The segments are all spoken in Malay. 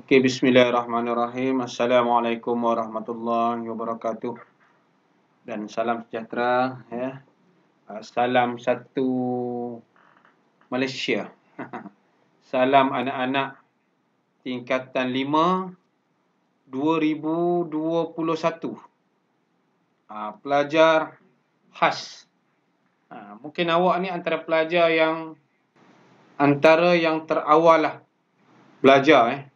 Okey, bismillahirrahmanirrahim. Assalamualaikum warahmatullahi wabarakatuh. Dan salam sejahtera ya. Salam satu Malaysia. Salam anak-anak tingkatan 5 2021. Pelajar khas. Mungkin awak ni antara pelajar yang terawal lah belajar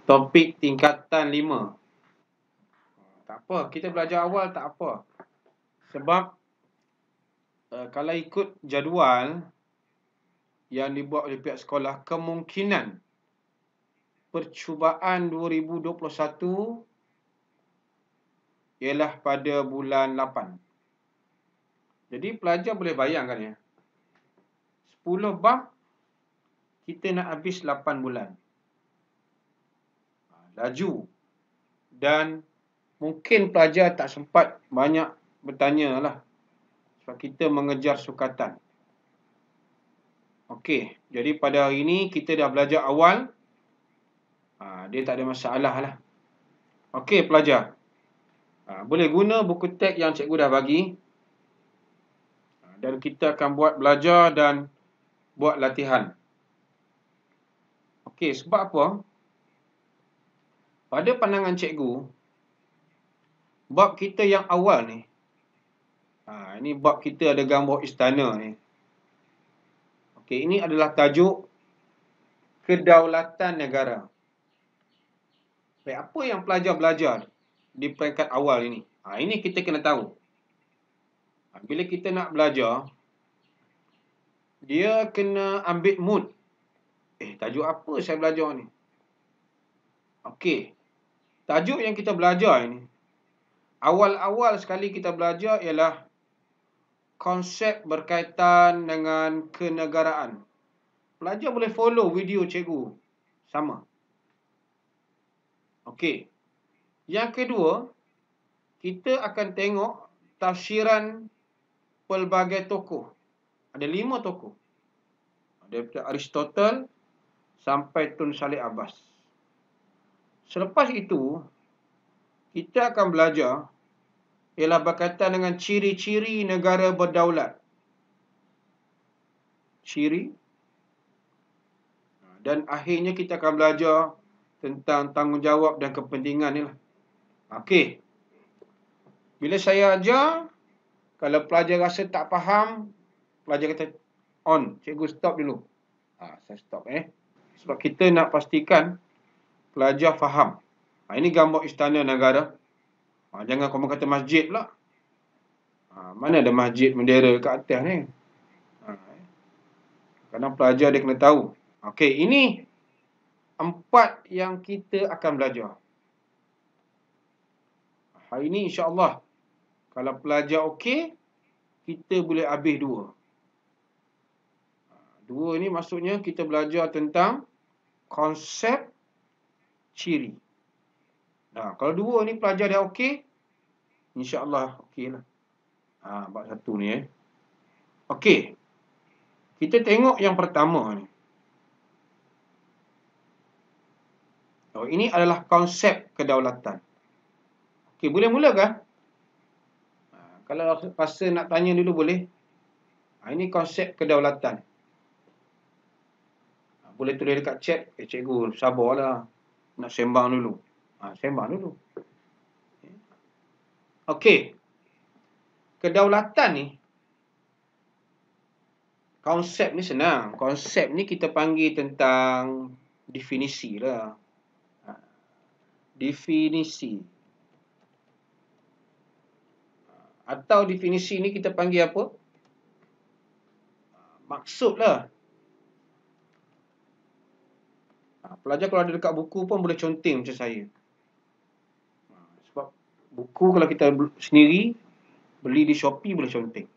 topik tingkatan 5. Tak apa, kita belajar awal tak apa. Sebab kalau ikut jadual yang dibuat oleh pihak sekolah, kemungkinan percubaan 2021 ialah pada bulan 8. Jadi pelajar boleh bayangkan ya, 10 bab kita nak habis 8 bulan. Laju. Dan mungkin pelajar tak sempat banyak bertanya lah, sebab kita mengejar sukatan. Okey, jadi pada hari ini kita dah belajar awal. Dia tak ada masalah lah. Okey pelajar, boleh guna buku teks yang cikgu dah bagi. Dan kita akan buat belajar dan buat latihan. Okey, sebab apa? Pada pandangan cikgu, bab kita yang awal ni, ini bab kita ada gambar istana ni. Okey, ini adalah tajuk kedaulatan negara. Baik, apa yang pelajar belajar di peringkat awal ini? Ini kita kena tahu. Bila kita nak belajar, dia kena ambil mood. Tajuk apa saya belajar ni? Okey, tajuk yang kita belajar ini, awal-awal sekali kita belajar ialah konsep berkaitan dengan kenegaraan. Pelajar boleh follow video cikgu. Sama. Okey. Yang kedua, kita akan tengok tafsiran pelbagai tokoh. Ada 5 tokoh. Daripada Aristotle sampai Tun Saleh Abbas. Selepas itu, kita akan belajar ialah berkaitan dengan ciri-ciri negara berdaulat. Ciri. Dan akhirnya kita akan belajar tentang tanggungjawab dan kepentingan ni lah. Okey. Bila saya ajar, kalau pelajar rasa tak faham, pelajar kata on, cikgu stop dulu. Saya stop Sebab kita nak pastikan pelajar faham. Ini gambar istana negara. Jangan kamu kata masjid pula. Mana ada masjid bendera kat atas ni? Kerana pelajar dia kena tahu. Okey, ini 4 yang kita akan belajar. Hari ini insya-Allah, kalau pelajar okey, kita boleh habis 2. 2 ni maksudnya kita belajar tentang konsep ciri. Kalau 2 ni pelajar dah okey, insya-Allah okey lah. Bab 1 ni Okey. Kita tengok yang pertama ni. Ini adalah konsep kedaulatan. Okey, boleh mulakan? Kalau rasa nak tanya dulu boleh. Ini konsep kedaulatan. Boleh tulis dekat chat. Cikgu, sabarlah. Nak sembang dulu. Sembang dulu. Okey. Kedaulatan ni, konsep ni senang. Konsep ni kita panggil tentang definisi lah. Definisi. Atau definisi ni kita panggil apa? Maksud lah. Pelajar kalau ada dekat buku pun boleh conteng macam saya. Sebab buku kalau kita sendiri beli di Shopee boleh conteng.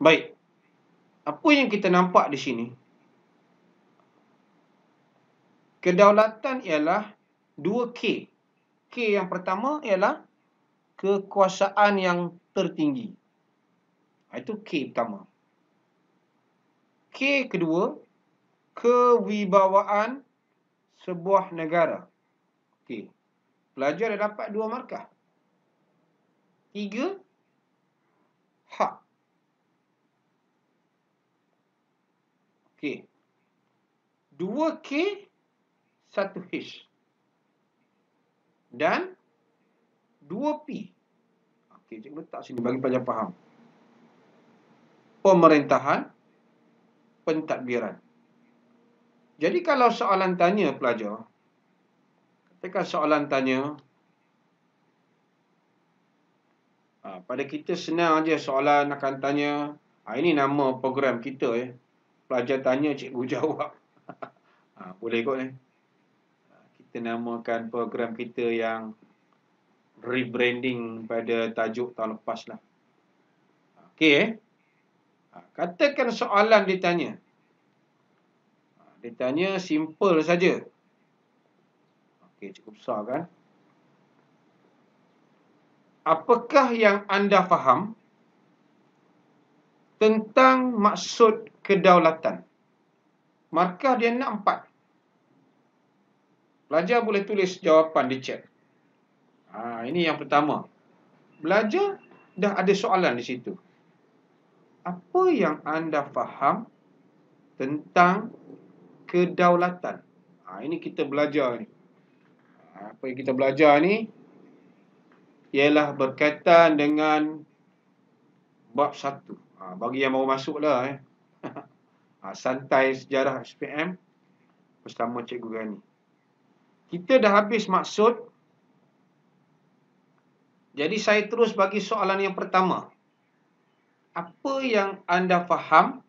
Baik. Apa yang kita nampak di sini? Kedaulatan ialah 2K. K yang pertama ialah kekuasaan yang tertinggi. Itu K pertama. K kedua, kewibawaan sebuah negara. Okey. Pelajar dah dapat 2 markah. 3 hak. Okey. 2K, 1H. Dan 2P. Okey, cikgu letak sini bagi pelajar faham. Pemerintahan, pentadbiran. Jadi kalau soalan tanya pelajar, katakan soalan tanya, pada kita senang aja soalan akan tanya, ini nama program kita Pelajar tanya, cikgu jawab. Boleh kot kita namakan program kita yang rebranding pada tajuk tahun lepas lah. Okey katakan soalan ditanya. Ditanya simple saja. Okey, cukup besar kan? Apakah yang anda faham tentang maksud kedaulatan? Markah dia nak 4. Pelajar boleh tulis jawapan di chat. Ini yang pertama. Belajar dah ada soalan di situ. Apa yang anda faham tentang kedaulatan? Ini kita belajar ni. Apa yang kita belajar ni ialah berkaitan dengan bab 1. Bagi yang baru masuk lah Santai Sejarah SPM bersama Cikgu Gani. Kita dah habis maksud. Jadi saya terus bagi soalan yang pertama. Apa yang anda faham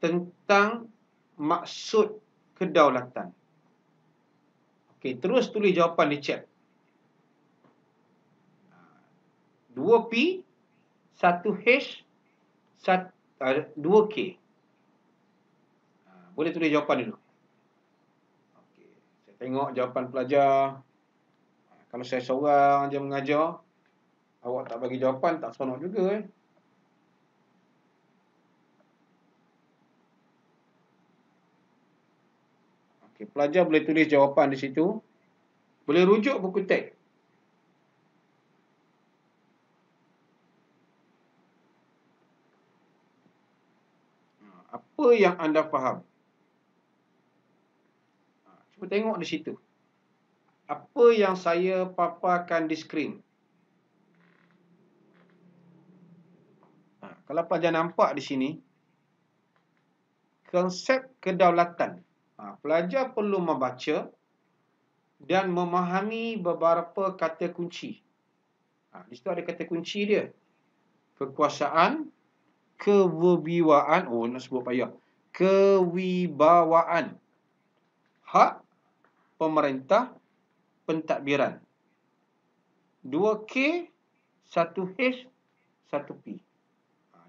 tentang maksud kedaulatan? Okey, terus tulis jawapan di chat. 2P, 1H, 2K. Boleh tulis jawapan dulu. Okey, saya tengok jawapan pelajar. Kalau saya seorang je mengajar, awak tak bagi jawapan, tak seronok juga Okey, pelajar boleh tulis jawapan di situ. Boleh rujuk buku teks. Apa yang anda faham? Cuba tengok di situ. Apa yang saya paparkan di skrin? Kalau pelajar nampak di sini, konsep kedaulatan. Pelajar perlu membaca dan memahami beberapa kata kunci. Di situ ada kata kunci dia. Kekuasaan, kewibawaan, nak sebut payah. Kewibawaan, hak, pemerintah, pentadbiran. 2K, 1H, 1P.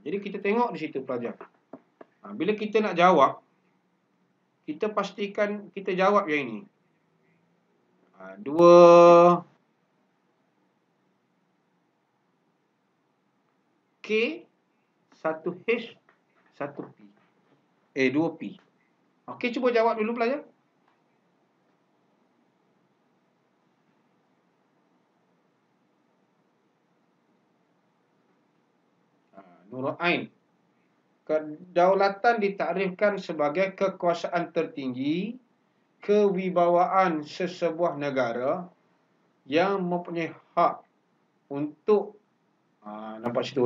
Jadi kita tengok di situ pelajar. Bila kita nak jawab, kita pastikan kita jawab yang ini. 2K, 1H, 1P. 2P. Okey, cuba jawab dulu pelajar. Nurul Ain. Kedaulatan ditakrifkan sebagai kekuasaan tertinggi, kewibawaan sesebuah negara yang mempunyai hak untuk nampak situ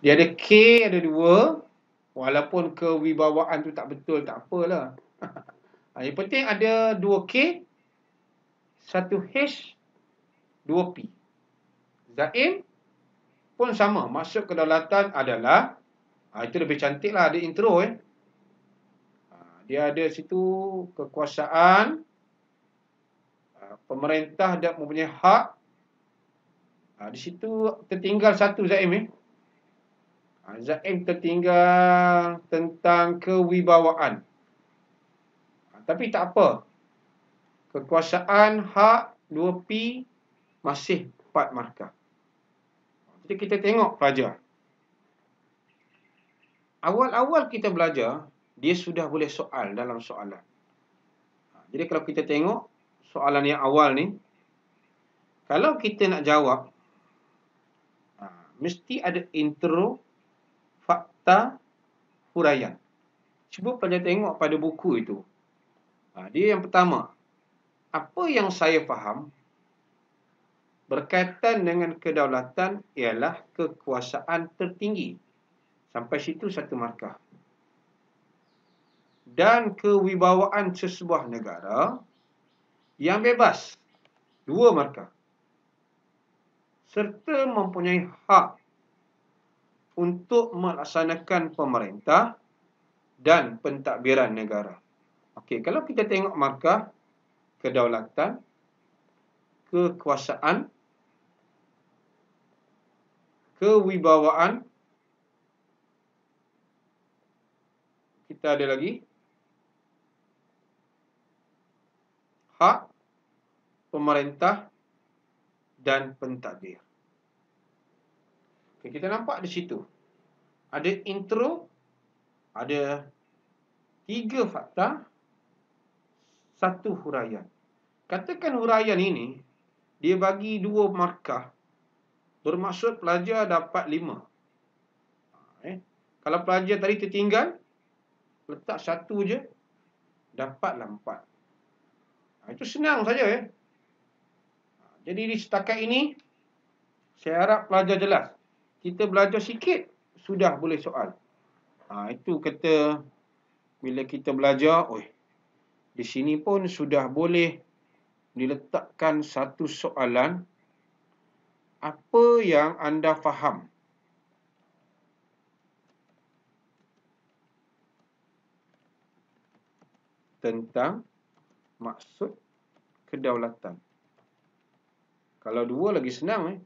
dia ada K, ada 2. Walaupun kewibawaan tu tak betul, tak apalah. Yang penting ada 2K, 1H, 2P. Zaim pun sama. Maksud kedaulatan adalah, itu lebih cantik lah, ada intro dia ada situ kekuasaan, pemerintah dan mempunyai hak. Di situ tertinggal satu Zaim Zaim tertinggal tentang kewibawaan. Tapi tak apa. Kekuasaan, hak, 2P masih 4 markah. Jadi kita tengok pelajar. Awal-awal kita belajar, dia sudah boleh soal dalam soalan. Jadi kalau kita tengok soalan yang awal ni, kalau kita nak jawab, mesti ada intro, fakta, huraian. Cuba pelajar tengok pada buku itu. Dia yang pertama, apa yang saya faham berkaitan dengan kedaulatan ialah kekuasaan tertinggi. Sampai situ 1 markah. Dan kewibawaan sesebuah negara yang bebas, 2 markah. Serta mempunyai hak untuk melaksanakan pemerintah dan pentadbiran negara. Okey, kalau kita tengok markah kedaulatan, kekuasaan, kewibawaan, kita ada lagi hak, pemerintah dan pentadbir. Okay, kita nampak di situ. Ada intro, ada 3 fakta, 1 huraian. Katakan huraian ini, dia bagi 2 markah, bermaksud pelajar dapat 5. Kalau pelajar tadi tertinggal, letak 1 je, dapatlah 4. Itu senang saja. Jadi di setakat ini, saya harap pelajar jelas. Kita belajar sikit, sudah boleh soal. Itu kata, bila kita belajar, di sini pun sudah boleh diletakkan 1 soalan. Apa yang anda faham tentang maksud kedaulatan? Kalau 2 lagi senang.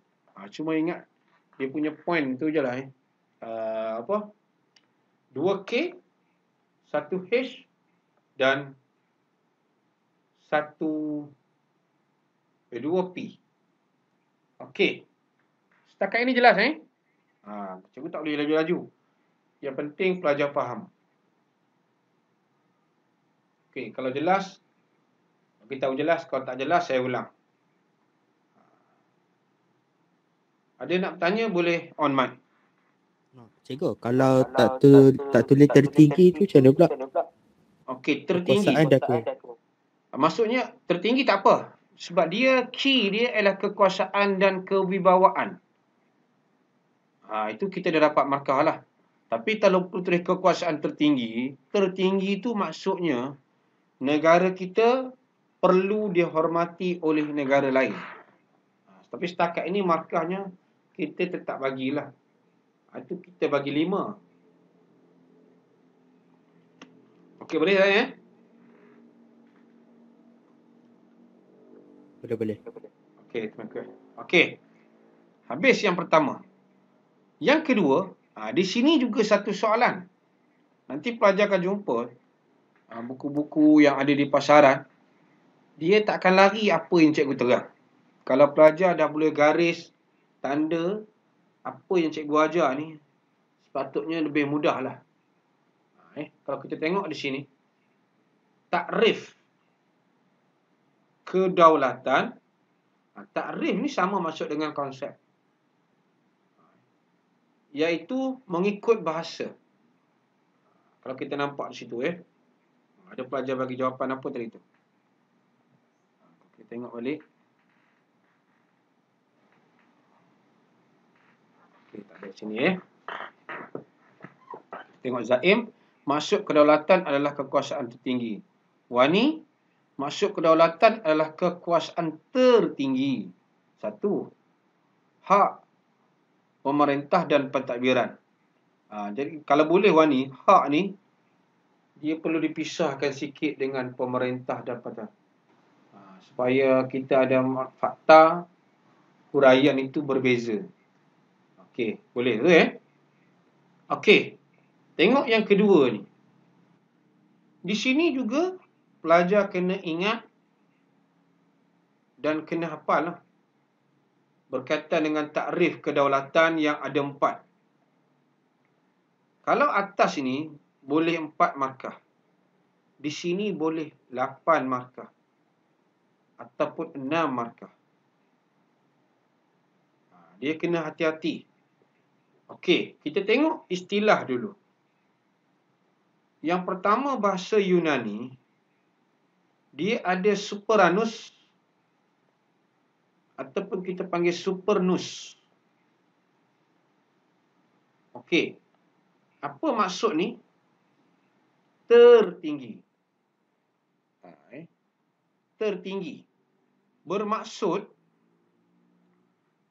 Cuma ingat dia punya point tu je lah. 2K, 1H dan 2P. Okey. Setakat ini jelas. Cikgu tak boleh laju-laju. Yang penting pelajar faham. Okey, kalau jelas, beritahu jelas. Kalau tak jelas, saya ulang. Ada nak bertanya, boleh on mic. Cikgu, kalau tak tulis tertinggi tu macam mana pula? Okey, tertinggi. Maksudnya, tertinggi tak apa. Sebab key dia ialah kekuasaan dan kewibawaan. Itu kita dah dapat markah lah. Tapi kalau tulis kekuasaan tertinggi itu maksudnya negara kita perlu dihormati oleh negara lain. Tapi setakat ini markahnya kita tetap bagilah. Itu kita bagi 5. Okey, boleh saya? Boleh. Okey, terima kasih. Okey. Habis yang pertama. Yang kedua, di sini juga 1 soalan. Nanti pelajar akan jumpa buku-buku yang ada di pasaran. Dia tak akan lari apa yang cikgu terang. Kalau pelajar dah boleh garis, tanda, apa yang cikgu ajar ni, sepatutnya lebih mudah lah. Kalau kita tengok di sini, takrif kedaulatan. Takrif ni sama maksud dengan konsep. Iaitu mengikut bahasa. Kalau kita nampak di situ, ada pelajar bagi jawapan apa tadi tu. Kita tengok balik. Okey, tak ada sini. Tengok Zaim. Maksud kedaulatan adalah kekuasaan tertinggi. Wani, maksud kedaulatan adalah kekuasaan tertinggi. 1. Hak pemerintah dan pentadbiran. Jadi kalau boleh Wani, hak ni dia perlu dipisahkan sikit dengan pemerintah dan pentadbiran. Supaya kita ada fakta huraian itu berbeza. Okey, boleh tu Okey. Tengok yang kedua ni. Di sini juga pelajar kena ingat dan kena hafal lah. Berkaitan dengan takrif kedaulatan yang ada 4. Kalau atas ini boleh 4 markah. di sini boleh 8 markah ataupun 6 markah. Dia kena hati-hati. Okey, kita tengok istilah dulu. Yang pertama, bahasa Yunani, dia ada superanus ataupun kita panggil supernus. Okey, apa maksud ni? Tertinggi. Tertinggi. Bermaksud,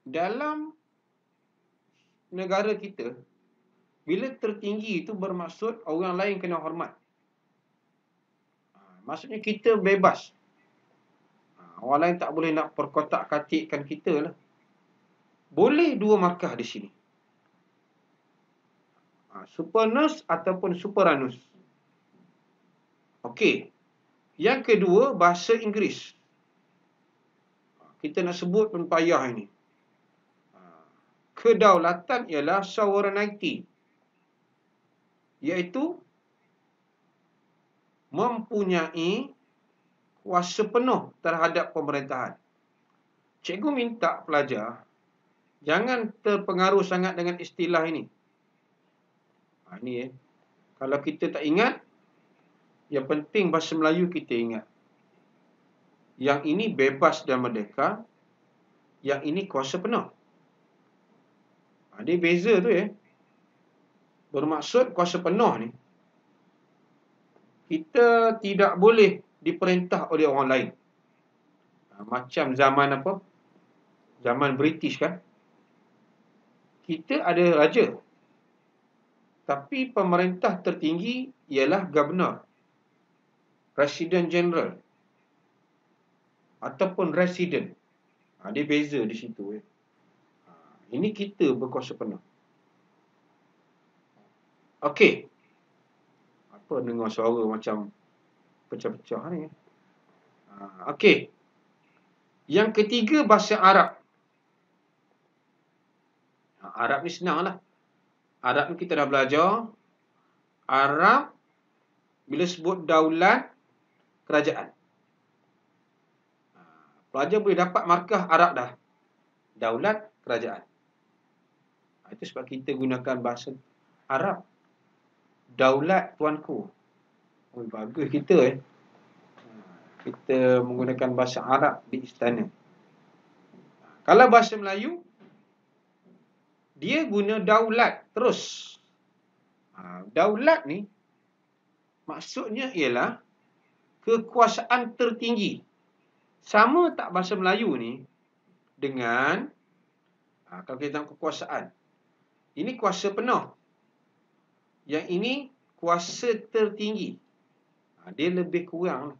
dalam negara kita, bila tertinggi itu bermaksud orang lain kena hormat. Maksudnya kita bebas. Orang lain tak boleh nak perkotak-katikkan kita lah. Boleh 2 markah di sini. Supernus ataupun superanus. Okey. Yang kedua, bahasa Inggeris. Kita nak sebut pun payah ini. Kedaulatan ialah sovereignty. Iaitu mempunyai kuasa penuh terhadap pemerintahan. Cikgu minta pelajar jangan terpengaruh sangat dengan istilah ini. Ini kalau kita tak ingat, yang penting bahasa Melayu kita ingat. Yang ini bebas dan merdeka, yang ini kuasa penuh. Dia beza tu ya. Bermaksud kuasa penuh ni, kita tidak boleh diperintah oleh orang lain. Macam zaman apa? Zaman British kan? Kita ada raja. Tapi pemerintah tertinggi ialah governor, President General ataupun resident. Dia beza di situ. Ini kita berkuasa penuh. Okey. Apa dengar suara macam pecah-pecah ni? Okey. Yang ketiga, bahasa Arab. Arab ni senanglah. Arab ni kita dah belajar. Arab bila sebut daulat, kerajaan. Pelajar boleh dapat markah Arab dah. Daulat, kerajaan. Itu sebab kita gunakan bahasa Arab. Daulat tuanku. Bagus kita Kita menggunakan bahasa Arab di istana. Kalau bahasa Melayu, dia guna daulat terus. Daulat ni maksudnya ialah kekuasaan tertinggi. Sama tak bahasa Melayu ni dengan kalau kita tengok kekuasaan. Ini kuasa penuh. Yang ini kuasa tertinggi. Dia lebih kurang.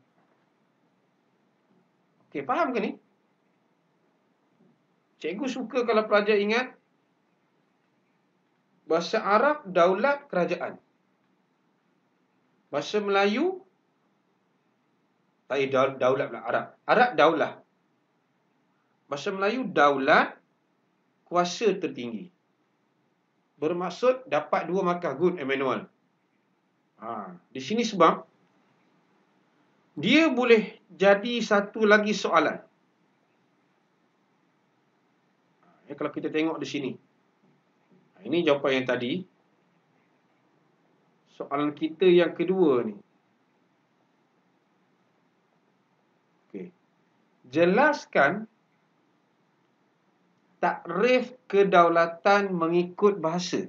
Okey, faham ke ni? Cikgu suka kalau pelajar ingat bahasa Arab daulat kerajaan. Bahasa Melayu daulat pula Arab. Arab daulah. Bahasa Melayu daulat kuasa tertinggi. Bermaksud dapat 2 markah. Good, Emmanuel. Di sini sebab dia boleh jadi satu lagi soalan. Kalau kita tengok di sini. Ini jawapan yang tadi. Soalan kita yang kedua ni. Okey. Jelaskan takrif kedaulatan mengikut bahasa.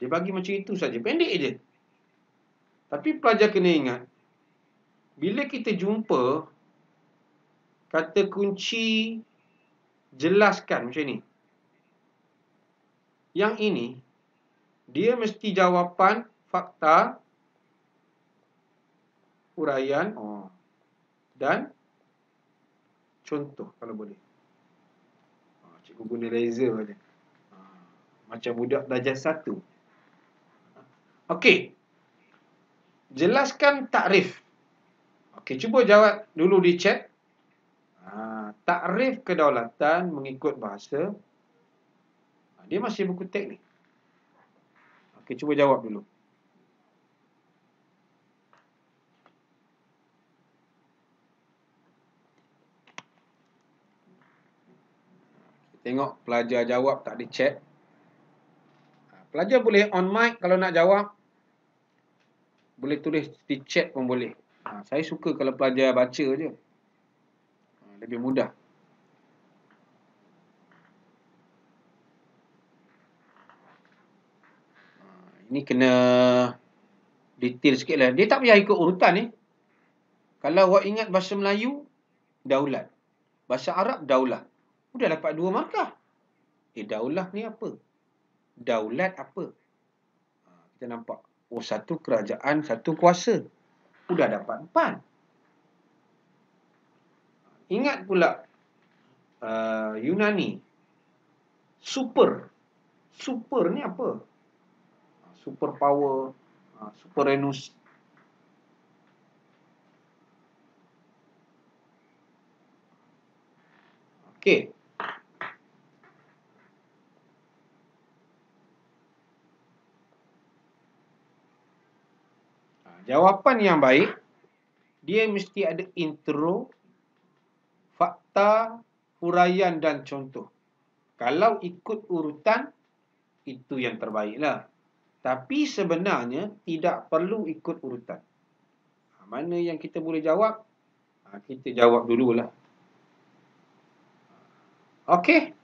Dia bagi macam itu saja. Pendek je. Tapi pelajar kena ingat, bila kita jumpa kata kunci jelaskan macam ni, yang ini, dia mesti jawapan fakta, huraian dan contoh kalau boleh. Cikgu guna laser saja. Macam budak darjah 1. Okey. Jelaskan takrif. Okey, cuba jawab dulu di chat. Takrif kedaulatan mengikut bahasa. Dia masih buku teknik. Okey, cuba jawab dulu. tengok pelajar jawab tak dicek. Pelajar boleh on mic kalau nak jawab. Boleh tulis di chat pun boleh. Saya suka kalau pelajar baca je. Lebih mudah. Ini kena detail sikit lah. Dia tak payah ikut urutan ni. Kalau awak ingat bahasa Melayu, daulat. Bahasa Arab, daulah. Sudah dapat 2 markah. Daulah ni apa? Daulat apa? Kita nampak. Oh, satu kerajaan, satu kuasa. Sudah dapat 4. Ingat pula Yunani. Super. Super ni apa? Super power. Superenus. Okey. Jawapan yang baik, dia mesti ada intro, fakta, huraian dan contoh. Kalau ikut urutan, itu yang terbaiklah. Tapi sebenarnya tidak perlu ikut urutan. Mana yang kita boleh jawab, kita jawab dululah. Okey.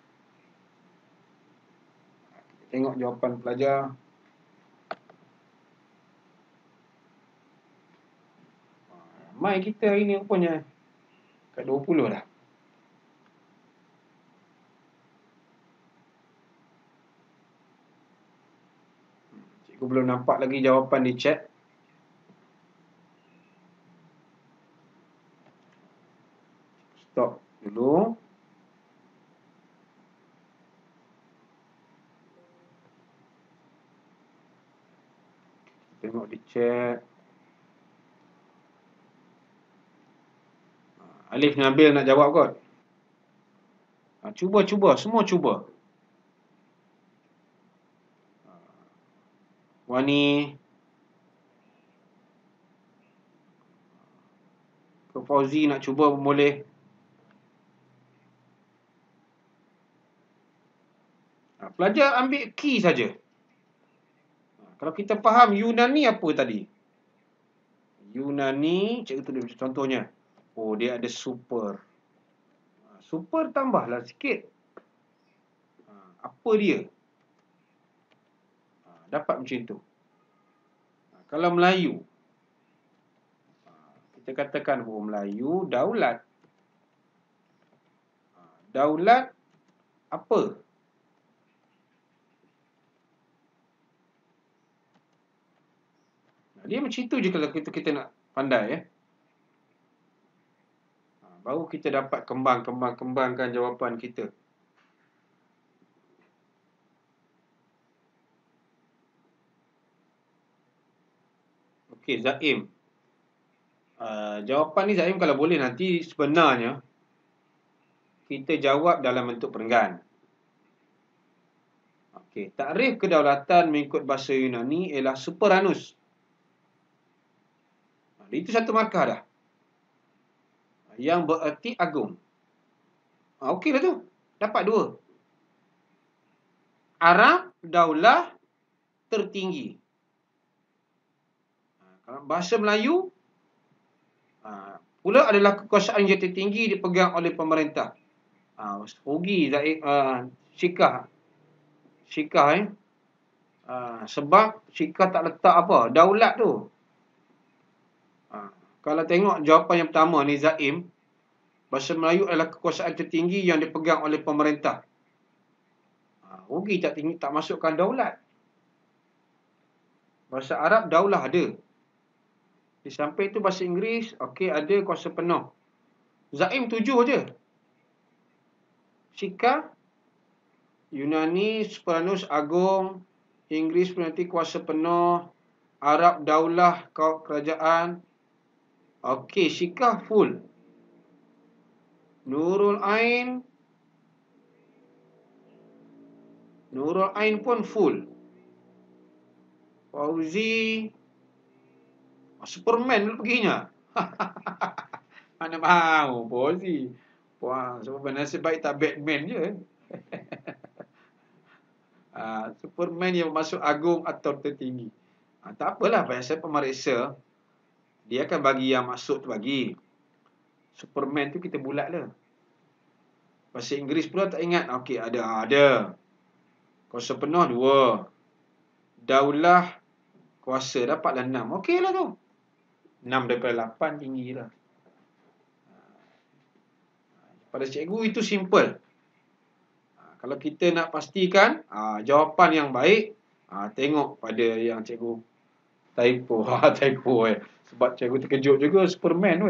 Kita tengok jawapan pelajar. Mai kita hari ni rupanya kat 20 dah. Cikgu belum nampak lagi jawapan di chat. Stop dulu. Tengok di chat. Alif Nabil nak jawab kot. Cuba. Semua cuba. Wani. Ke Fauzi nak cuba pun boleh. Pelajar ambil key saja. Kalau kita faham Yunani apa tadi? Yunani, cikgu tulis contohnya. Oh, dia ada super. Super tambahlah sikit. Apa dia? Dapat macam tu. Kalau Melayu, kita katakan Melayu, daulat. Daulat apa? Dia macam itu je kalau kita nak pandai ya. Baru kita dapat kembangkan jawapan kita. Okey, Zaim. Jawapan ni Zaim kalau boleh nanti sebenarnya kita jawab dalam bentuk perenggan. Okey, takrif kedaulatan mengikut bahasa Yunani ialah superanus. Itu satu markah dah. Yang bererti agung. Okeylah tu. Dapat 2. Arab, daulah, tertinggi. Kalau bahasa Melayu, pula adalah kekuasaan yang tertinggi dipegang oleh pemerintah. Rugi Syikah. Sebab Syikah tak letak apa? Daulat tu. Kalau tengok jawapan yang pertama ni Zaim, bahasa Melayu adalah kekuasaan tertinggi yang dipegang oleh pemerintah. Rugi tak masukkan daulat. Bahasa Arab daulah ada. Di samping itu bahasa Inggeris, okey ada kuasa penuh. Zaim 7 je. Syikah, Yunani, superanus agung, Inggeris nanti kuasa penuh, Arab daulah kerajaan. Okey, Syikah full. Nurul Ain pun full. Fauzi, Superman dulu perginya. Mana mahu Fauzi. Wah, sebab nasib baik tak Batman je. Superman yang bermaksud agung atau tertinggi. Tak apalah, biasa pemeriksa dia akan bagi yang maksud tu bagi. Superman tu kita bulat lah. Bahasa Inggeris pula tak ingat. Okey, ada. Kuasa penuh 2. Daulah kuasa dapatlah 6. Okey lah tu. 6 daripada 8 tinggi lah. Pada cikgu itu simple. Kalau kita nak pastikan jawapan yang baik, tengok pada yang cikgu typo. Typo sebab cikgu terkejut juga Superman tu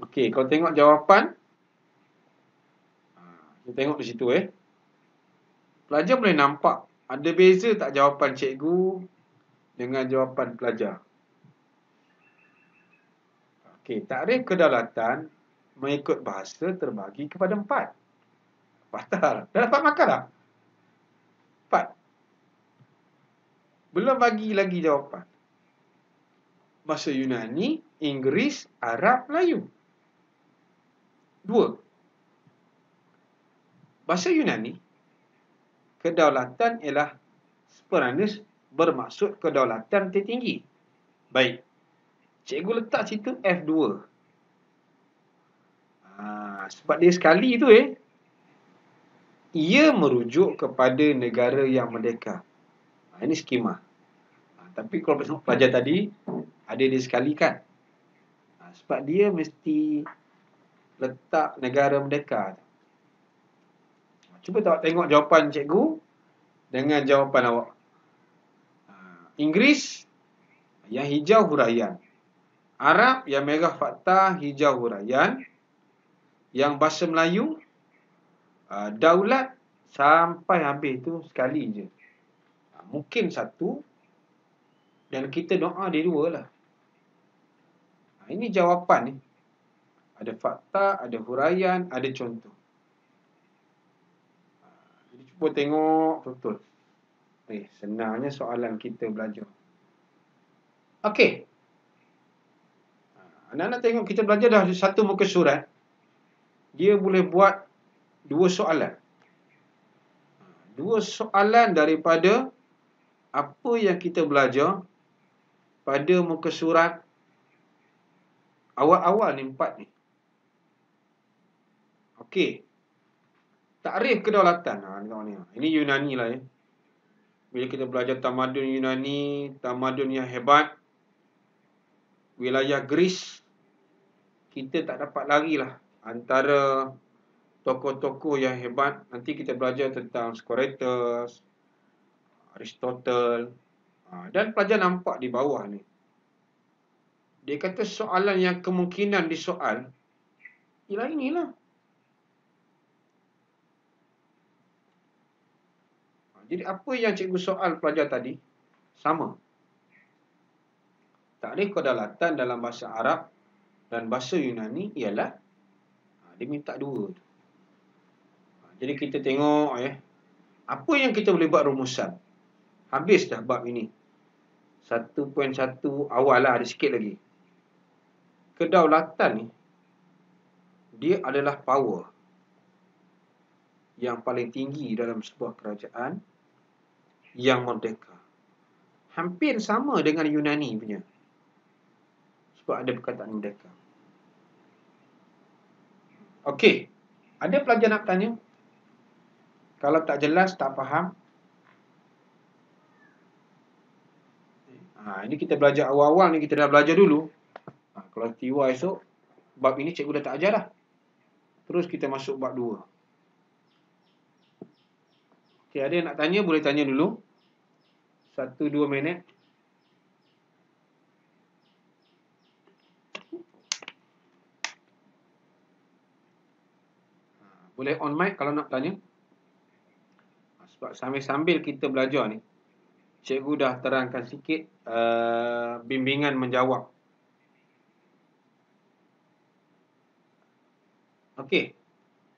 Okey, kalau tengok jawapan, kita tengok di situ Pelajar boleh nampak ada beza tak jawapan cikgu dengan jawapan pelajar. Okey, takrif kedaulatan mengikut bahasa terbagi kepada 4. Patah. Dah dapat markah dah? 4. Belum bagi lagi jawapan. Bahasa Yunani, Inggeris, Arab, Melayu. 2. Bahasa Yunani, kedaulatan ialah Speranis bermaksud kedaulatan tertinggi. Baik. Cikgu letak situ F2. Sebab dia sekali tu ia merujuk kepada negara yang merdeka. Ini skema. Tapi kalau pelajar tadi ada dia sekali kan. Sebab dia mesti letak negara merdeka. Cuba tengok jawapan cikgu dengan jawapan awak. Inggeris yang hijau huraian. Arab yang merah fakta, hijau huraian. Yang bahasa Melayu daulat sampai habis tu sekali je. Mungkin satu dan kita doa dia 2 lah. Ini jawapan ni. Ada fakta, ada huraian, ada contoh. Jadi cuba tengok betul. Senangnya soalan kita belajar. Okey. Anak-anak tengok kita belajar dah satu muka surat. Dia boleh buat 2 soalan. 2 soalan daripada apa yang kita belajar pada muka surat awal-awal ni 4 ni. Okey. Takrif kedaulatan. Ini Yunani lah Bila kita belajar tamadun Yunani, tamadun yang hebat, wilayah Greece, kita tak dapat lari lah antara tokoh-tokoh yang hebat. Nanti kita belajar tentang Socrates, Aristotle. Dan pelajar nampak di bawah ni. Dia kata soalan yang kemungkinan disoal ialah inilah. Jadi apa yang cikgu soal pelajar tadi sama. Takrif kedaulatan dalam bahasa Arab dan bahasa Yunani ialah dia minta 2. Jadi kita tengok apa yang kita boleh buat rumusan. Habis dah bab ini. 1.1 awal lah, ada sikit lagi. Kedaulatan ni dia adalah power yang paling tinggi dalam sebuah kerajaan yang merdeka. Hampir sama dengan Yunani punya. Sebab ada perkataan merdeka. Okey. Ada pelajar nak tanya? Kalau tak jelas, tak faham. Ini kita belajar awal-awal ni, kita dah belajar dulu. Kalau tiwa esok, bab ini cikgu dah tak ajar dah. Terus kita masuk bab 2. Okey, ada yang nak tanya, boleh tanya dulu. 1-2 minit. Boleh on mic kalau nak tanya. Sebab sambil-sambil kita belajar ni, cikgu dah terangkan sikit bimbingan menjawab. Okey.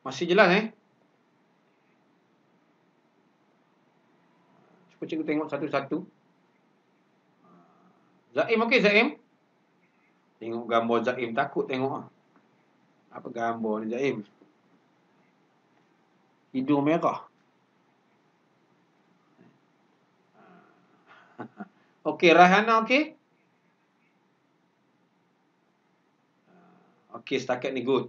Masih jelas Cuba cikgu tengok satu-satu. Zaim okey Zaim? Tengok gambar Zaim takut tengok. Apa gambar ni Zaim? hidung merah. Okey, Rahana okey? Okey, setakat ni good.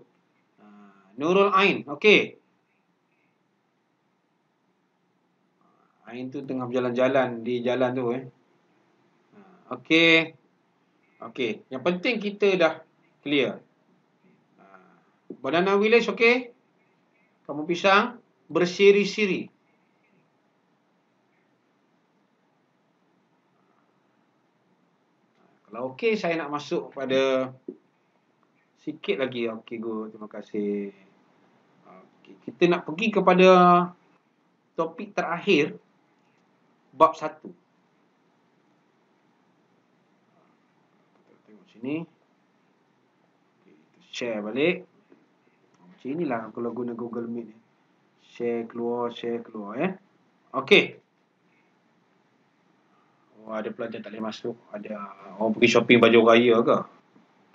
Nurul Ain, okey. Ain tu tengah berjalan-jalan di jalan tu Okey. Okey, yang penting kita dah clear. Banana Village okey? Kamu pisang bersiri-siri. Kalau okey, saya nak masuk pada sikit lagi. Okey, good. Terima kasih. Okay. Kita nak pergi kepada topik terakhir, bab 1. Kita tengok sini. Okay, kita share balik. Macam inilah kalau guna Google Meet. Share keluar. Okey. Oh, ada pelajar tak boleh masuk. Ada orang pergi shopping baju raya ke?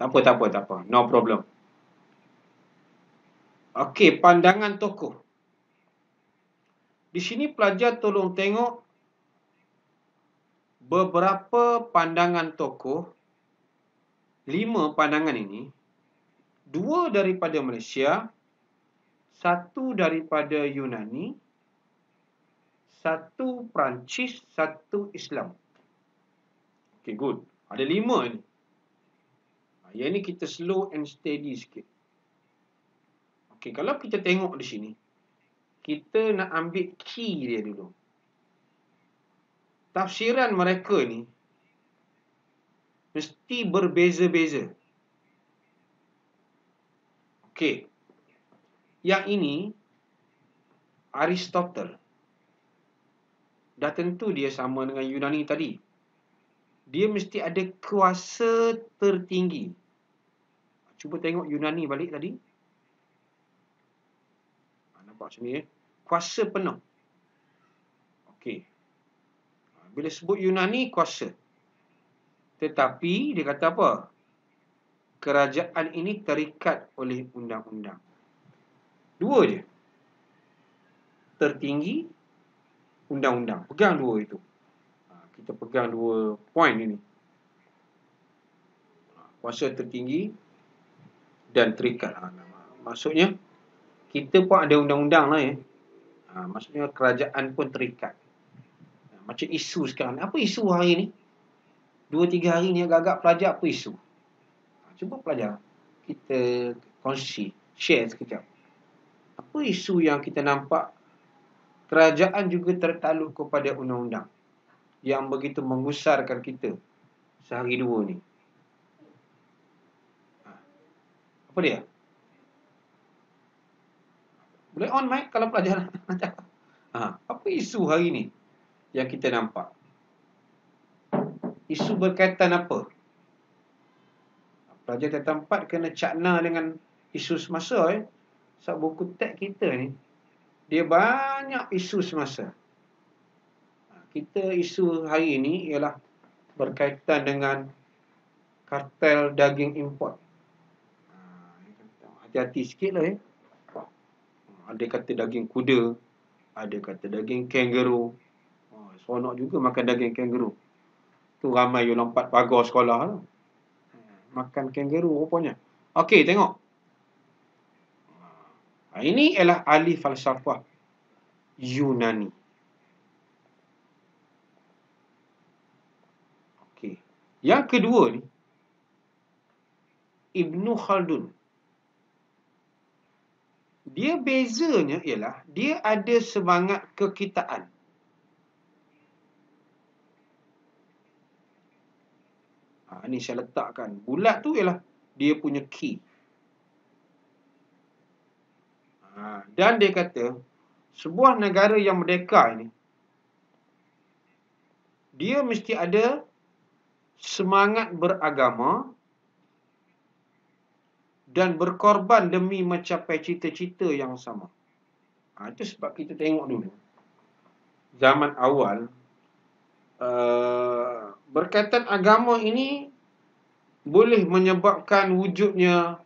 Tak apa. No problem. Okey, pandangan tokoh. Di sini pelajar tolong tengok beberapa pandangan tokoh. 5 pandangan ini. 2 daripada Malaysia, 1 daripada Yunani, 1 Perancis, 1 Islam. Okay, good. Ada 5 ni. Yang ni kita slow and steady sikit. Okay, kalau kita tengok di sini, kita nak ambil key dia dulu. Tafsiran mereka ni mesti berbeza-beza. Okey. Yang ini Aristotle. Dah tentu dia sama dengan Yunani tadi. Dia mesti ada kuasa tertinggi. Cuba tengok Yunani balik tadi. Nampak sini kuasa penuh. Okey. Bila sebut Yunani, kuasa. Tetapi dia kata apa? Kerajaan ini terikat oleh undang-undang. 2 je. Tertinggi, undang-undang. Pegang 2 itu. Kita pegang 2 poin ini. Kuasa tertinggi dan terikat. Maksudnya, kita pun ada undang-undang lah ya. Maksudnya kerajaan pun terikat. Macam isu sekarang. Apa isu hari ni? 2-3 hari ni agak-agak pelajar apa isu? Cuba pelajar. Kita kongsi, share sekejap. Apa isu yang kita nampak kerajaan juga tertakluk kepada undang-undang yang begitu mengusarkan kita sehari 2 ni? Apa dia? Boleh on mic kalau pelajar nak cakap. Apa isu hari ni yang kita nampak? Isu berkaitan apa? Pelajar Tingkatan 4 kena cakna dengan isu semasa sebab buku teks kita ni dia banyak isu semasa. Kita isu hari ini ialah berkaitan dengan kartel daging import. Hati-hati sikit lah Ada kata daging kuda, ada kata daging kangaroo. Seronok juga makan daging kangaroo. Tu ramai yang lompat pagar sekolah lah. Makan kangaroo rupanya. Okey, tengok. Ini ialah ahli falsafah Yunani. Okey. Yang kedua ni, Ibnu Khaldun. Dia bezanya ialah dia ada semangat kekitaan. Ini saya letakkan. Bulat tu ialah dia punya key. Dan dia kata, sebuah negara yang merdeka ini, dia mesti ada semangat beragama dan berkorban demi mencapai cita-cita yang sama. Itu sebab kita tengok dulu. Zaman awal, berkaitan agama ini boleh menyebabkan wujudnya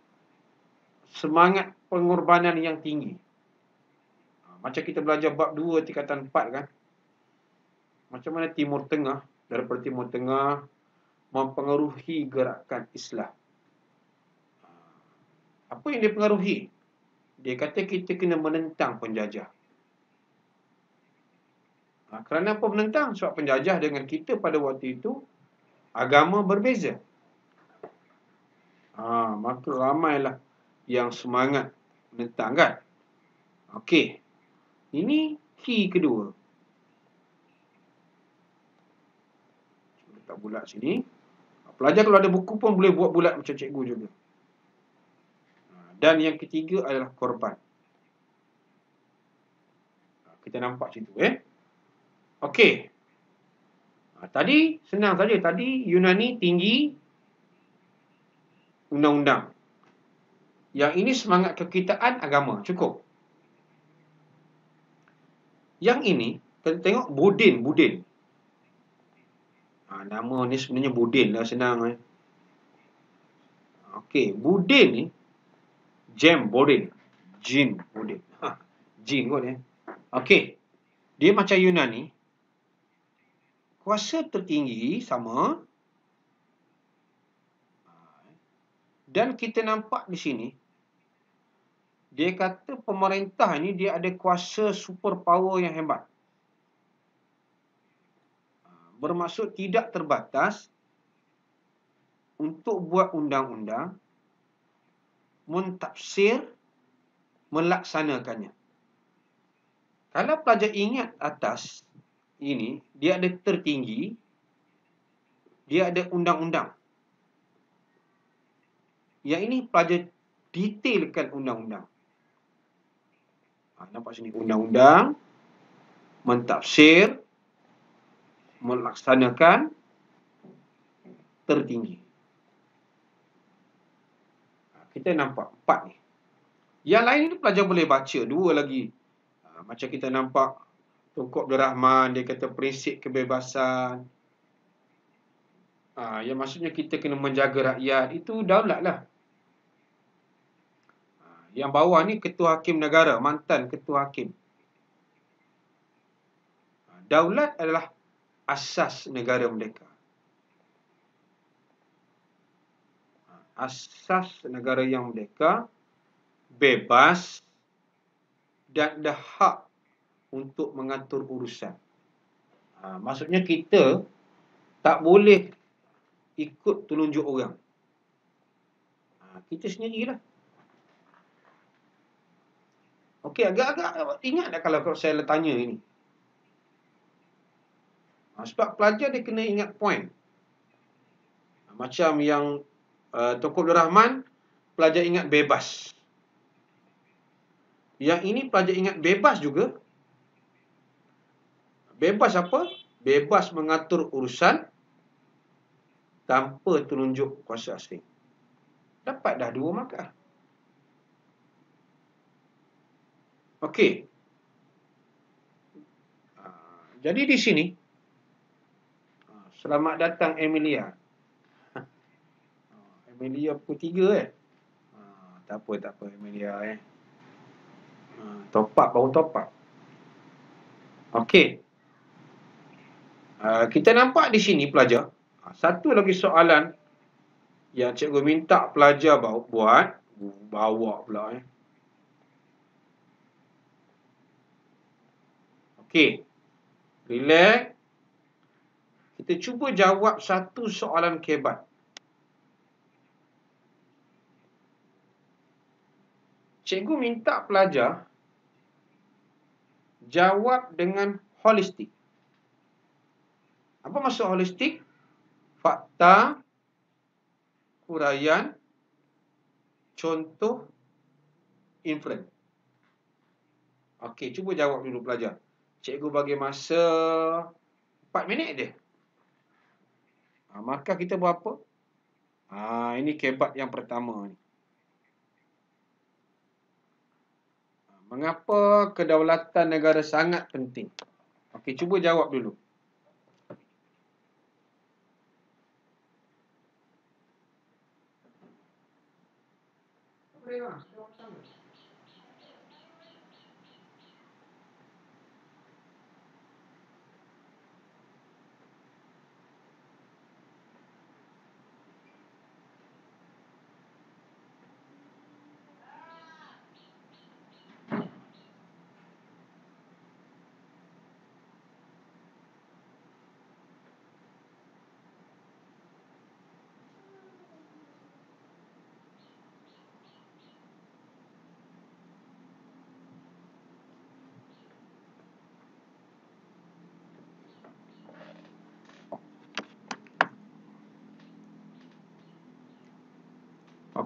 semangat pengorbanan yang tinggi. Macam kita belajar bab 2 tingkatan 4 kan. Macam mana Timur Tengah, daripada Timur Tengah mempengaruhi gerakan Islam. Apa yang dia pengaruhi? Dia kata kita kena menentang penjajah. Kerana apa menentang? Sebab penjajah dengan kita pada waktu itu agama berbeza. Maka ramailah yang semangat menentang kan. Okey. Ini key kedua. Letak bulat sini. Pelajar kalau ada buku pun boleh buat bulat macam cikgu juga. Dan yang ketiga adalah korban. Kita nampak situ Okey. Tadi senang saja. Tadi Yunani tinggi undang-undang. Yang ini semangat kekitaan agama. Cukup. Yang ini, kita tengok Budin. Nama ni sebenarnya Budin lah, senang. Okey, Budin ni, Budin. Jin Budin. Jin kot Okey. Dia macam Yunani. Kuasa tertinggi sama. Dan kita nampak di sini, dia kata pemerintah ni dia ada kuasa super power yang hebat. Bermaksud tidak terbatas untuk buat undang-undang, mentafsir, melaksanakannya. Kalau pelajar ingat atas ini, dia ada tertinggi, dia ada undang-undang. Yang ini pelajar detailkan undang-undang. Nampak sini, undang-undang, mentafsir, melaksanakan, tertinggi. Kita nampak 4 ni. Yang lain ni pelajar boleh baca 2 lagi. Macam kita nampak Tunku Abdul Rahman, dia kata prinsip kebebasan. Yang maksudnya kita kena menjaga rakyat. Itu daulat lah. Yang bawah ni ketua hakim negara, mantan ketua hakim. Daulat adalah asas negara merdeka. Asas negara yang merdeka, bebas dan ada hak untuk mengatur urusan. Maksudnya kita tak boleh ikut telunjuk orang. Kita sendirilah. Okey, agak-agak ingat tak kalau saya tanya ini? Sebab pelajar dia kena ingat point. Macam yang Tunku Abdul Rahman, pelajar ingat bebas. Yang ini pelajar ingat bebas juga. Bebas apa? Bebas mengatur urusan tanpa telunjuk kuasa asing. Dapat dah 2 markah. Okey. Jadi di sini, selamat datang Emilia. Emilia pukul 3 Tak apa Emilia top up, baru top up. Okey. Kita nampak di sini pelajar, satu lagi soalan yang cikgu minta pelajar buat, bawa pula Okey. Relax. Kita cuba jawab satu soalan kebat. Cikgu minta pelajar jawab dengan holistik. Apa maksud holistik? Fakta, huraian, contoh, inferen. Okey, cuba jawab dulu pelajar. Cikgu bagi masa 4 minit je. Markah kita berapa? Ini kebat yang pertama ni. Mengapa kedaulatan negara sangat penting? Okey, cuba jawab dulu.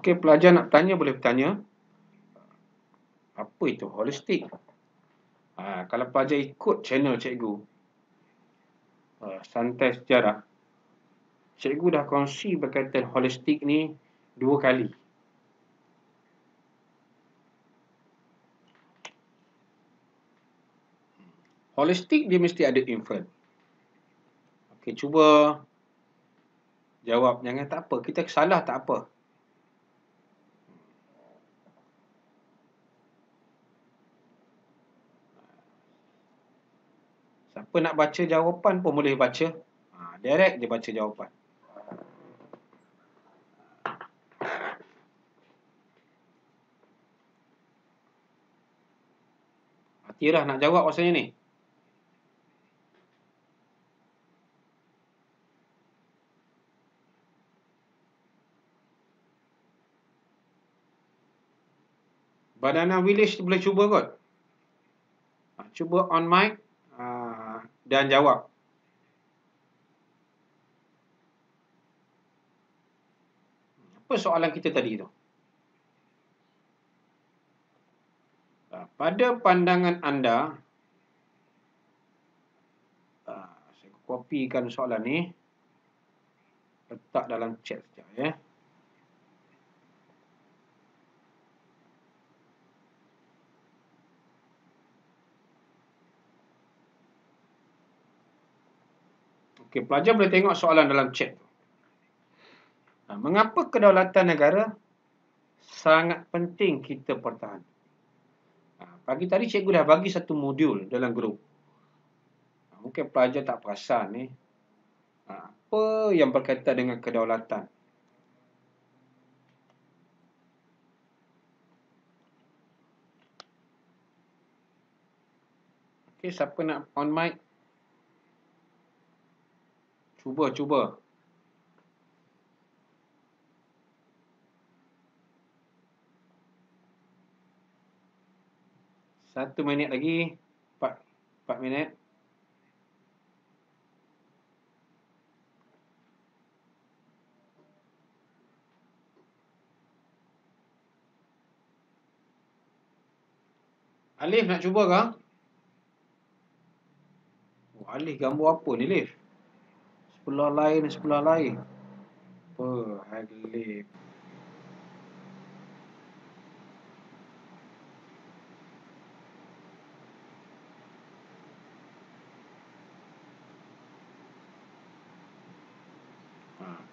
Okey, pelajar nak tanya boleh bertanya. Apa itu holistik? Kalau pelajar ikut channel cikgu, Santai Sejarah, cikgu dah kongsi berkaitan holistik ni 2 kali. Holistik dia mesti ada infern. Okey, cuba jawab. Jangan tak apa. Kita salah tak apa. Siapa nak baca jawapan pun boleh baca. Direct dia baca jawapan. Atirah nak jawab rasanya ni. Banana Village boleh cuba kot. Cuba on mic dan jawab. Apa soalan kita tadi tu? Pada pandangan anda, saya kopikan soalan ni, letak dalam chat sekejap ya. Okey, pelajar boleh tengok soalan dalam chat. Mengapa kedaulatan negara sangat penting kita pertahankan? Pagi tadi cikgu dah bagi satu modul dalam grup. Mungkin pelajar tak perasan ni. Apa yang berkaitan dengan kedaulatan? Okey, siapa nak on mic? Cuba. 1 minit lagi. 4 minit. Alif nak cuba ke? Alif gambar apa ni, Alif? Sebelah lain. Apa, Alif?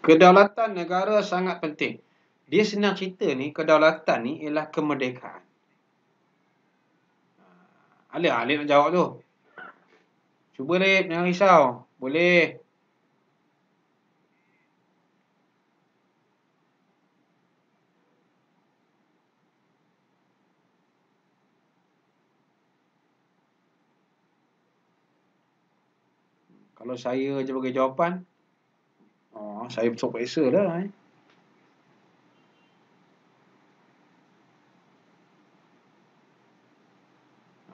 Kedaulatan negara sangat penting. Dia senang cerita ni, kedaulatan ni ialah kemerdekaan. Alif nak jawab tu. Cuba, Alif, jangan risau. Boleh. Kalau saya je bagi jawapan, saya besok periksa dah.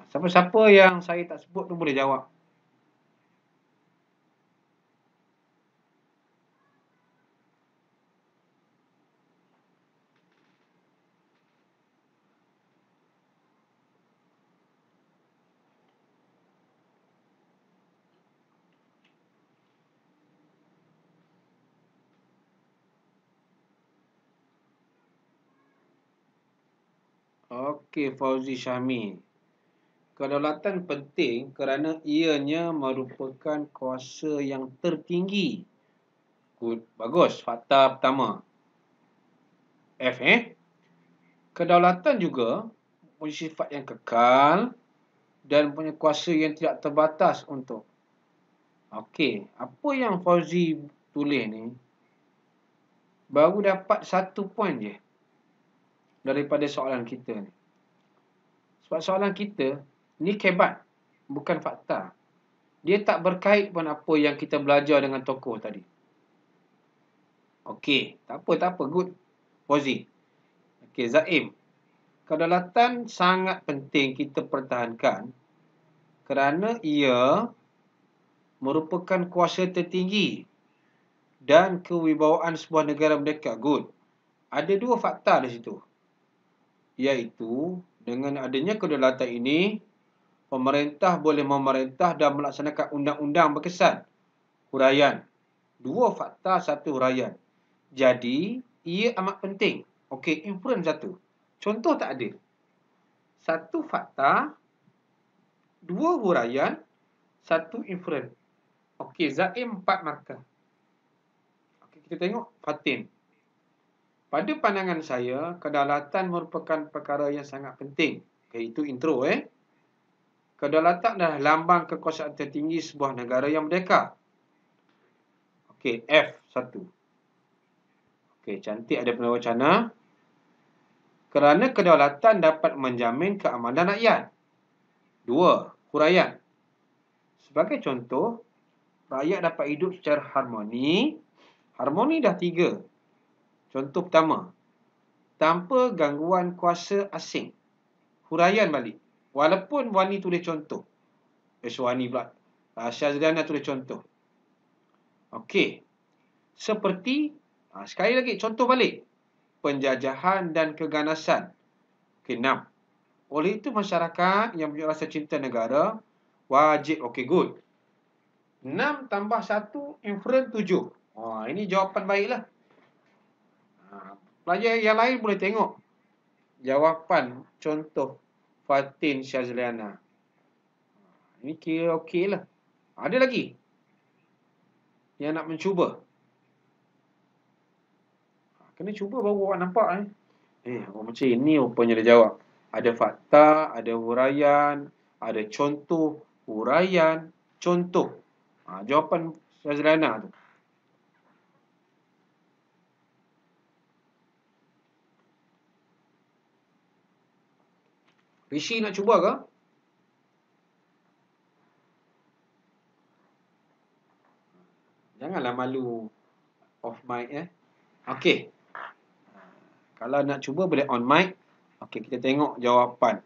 Siapa-siapa yang saya tak sebut tu boleh jawab. Okey, Fauzi Syahmi. Kedaulatan penting kerana ianya merupakan kuasa yang tertinggi. Good. Bagus. Fakta pertama. F. Kedaulatan juga punya sifat yang kekal dan punya kuasa yang tidak terbatas untuk. Okey, apa yang Fauzi tulis ni baru dapat 1 poin je daripada soalan kita ni. Sebab soalan kita ni kebat, bukan fakta. Dia tak berkait pun apa yang kita belajar dengan tokoh tadi. Okey, tak apa. Good, Fauzi. Okey, Zaim. Kedaulatan sangat penting kita pertahankan kerana ia merupakan kuasa tertinggi dan kewibawaan sebuah negara merdeka. Good. Ada dua fakta di situ. Iaitu, dengan adanya kedaulatan ini, pemerintah boleh memerintah dan melaksanakan undang-undang berkesan. Huraian. Dua fakta, satu huraian. Jadi, ia amat penting. Okey, inferen satu. Contoh tak ada. Satu fakta, dua huraian, satu inferen. Okey, Zaim 4 markah. Okey, kita tengok Fatin. Pada pandangan saya, kedaulatan merupakan perkara yang sangat penting. Okey, itu intro Kedaulatan adalah lambang kekuasaan tertinggi sebuah negara yang merdeka. Okey, F1. Okey, cantik ada penawacana. Kerana kedaulatan dapat menjamin keamanan rakyat. 2. Huraian. Sebagai contoh, rakyat dapat hidup secara harmoni. Harmoni dah 3. Contoh pertama, tanpa gangguan kuasa asing. Huraian balik. Walaupun Wani tulis contoh. Wani pula. Syazliana tulis contoh. Okey. Seperti, sekali lagi contoh balik. Penjajahan dan keganasan. Okey, 6. Oleh itu masyarakat yang punya rasa cinta negara wajib, okey, good. 6 tambah 1, inferen 7. Ini jawapan baiklah. Pelajar yang lain boleh tengok jawapan contoh Fatin Syazliana. Ini kira okey lah. Ada lagi yang nak mencuba. Kena cuba baru awak nampak. Macam ini rupanya dia jawab. Ada fakta, ada huraian, ada contoh, huraian, contoh. Jawapan Syazliana tu. Rishi nak cuba ke? Janganlah malu off mic Okey. Kalau nak cuba boleh on mic. Okey, kita tengok jawapan.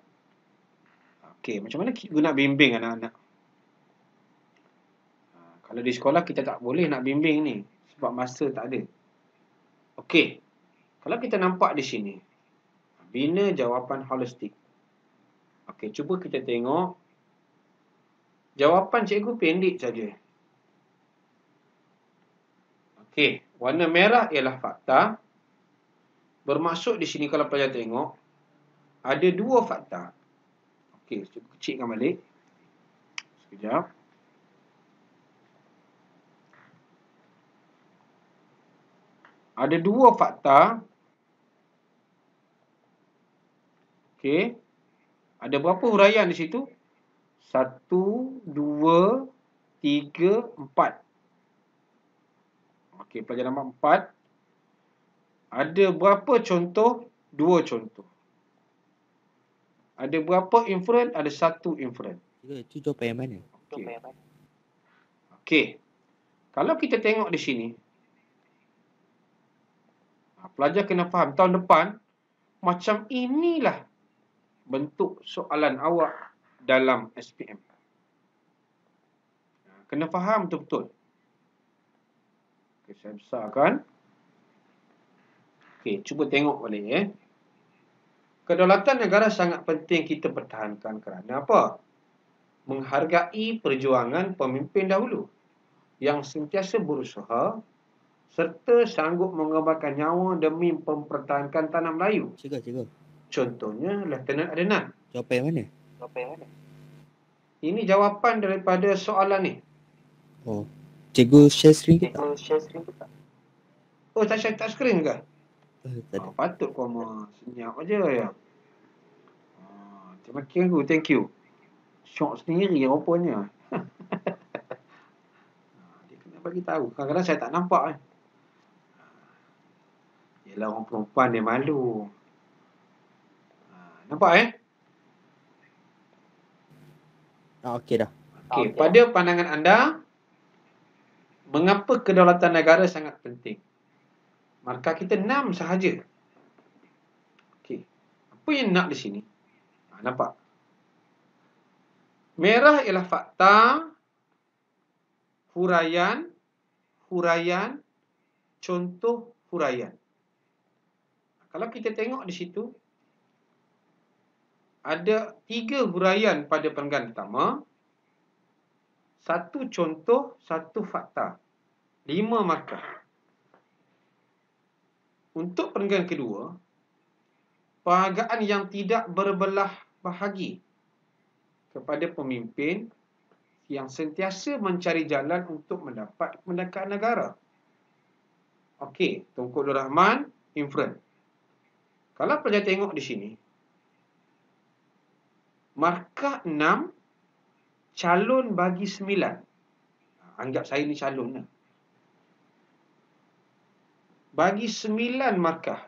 Okey, macam mana kita guna bimbing anak-anak? Kalau di sekolah kita tak boleh nak bimbing ni sebab masa tak ada. Okey. Kalau kita nampak di sini, bina jawapan holistik. Okey, cuba kita tengok. Jawapan cikgu pendek saja. Okey, warna merah ialah fakta. Bermaksud di sini kalau pelajar tengok, ada dua fakta. Okey, cuba kecilkan balik. Sekejap. Ada dua fakta. Okey. Ada berapa huraian di situ? 1, 2, 3, 4. Okey, pelajar nampak 4. Ada berapa contoh? 2 contoh. Ada berapa inferen? Ada 1 inferen. Itu jawapan yang mana? Okey. Kalau kita tengok di sini, pelajar kena faham tahun depan macam inilah bentuk soalan awak dalam SPM. Kena faham betul-betul. Okey, saya besarkan. Okey, cuba tengok balik Kedaulatan negara sangat penting kita pertahankan kerana apa? Menghargai perjuangan pemimpin dahulu yang sentiasa berusaha serta sanggup mengorbankan nyawa demi mempertahankan tanah Melayu. Cikgu. Contohnya Lieutenant Adnan. Jawapan yang mana? Ini jawapan daripada soalan ni. Cikgu share screen ke tak? Tak share tak screen ke? Tak ada. Patut kau senyap aja ya. Terima kasih, thank you. Syok sendiri rupanya. Dia kena bagi tahu. Kadang-kadang saya tak nampak Yelah, orang perempuan dia malu. Nampak Okey dah. Okey, pada pandangan anda, mengapa kedaulatan negara sangat penting? Markah kita 6 sahaja. Okey. Apa yang nak di sini? Nampak? Merah ialah fakta, huraian, contoh huraian. Kalau kita tengok di situ, ada 3 huraian pada perenggan pertama, 1 contoh, 1 fakta. 5 markah. Untuk perenggan kedua, penghargaan yang tidak berbelah bahagi kepada pemimpin yang sentiasa mencari jalan untuk mendapat kemerdekaan negara. Okey, Tunku Abdul Rahman, inferen. Kalau pelajar tengok di sini, markah 6, calon bagi 9. Anggap saya ni calon lah. Bagi 9 markah.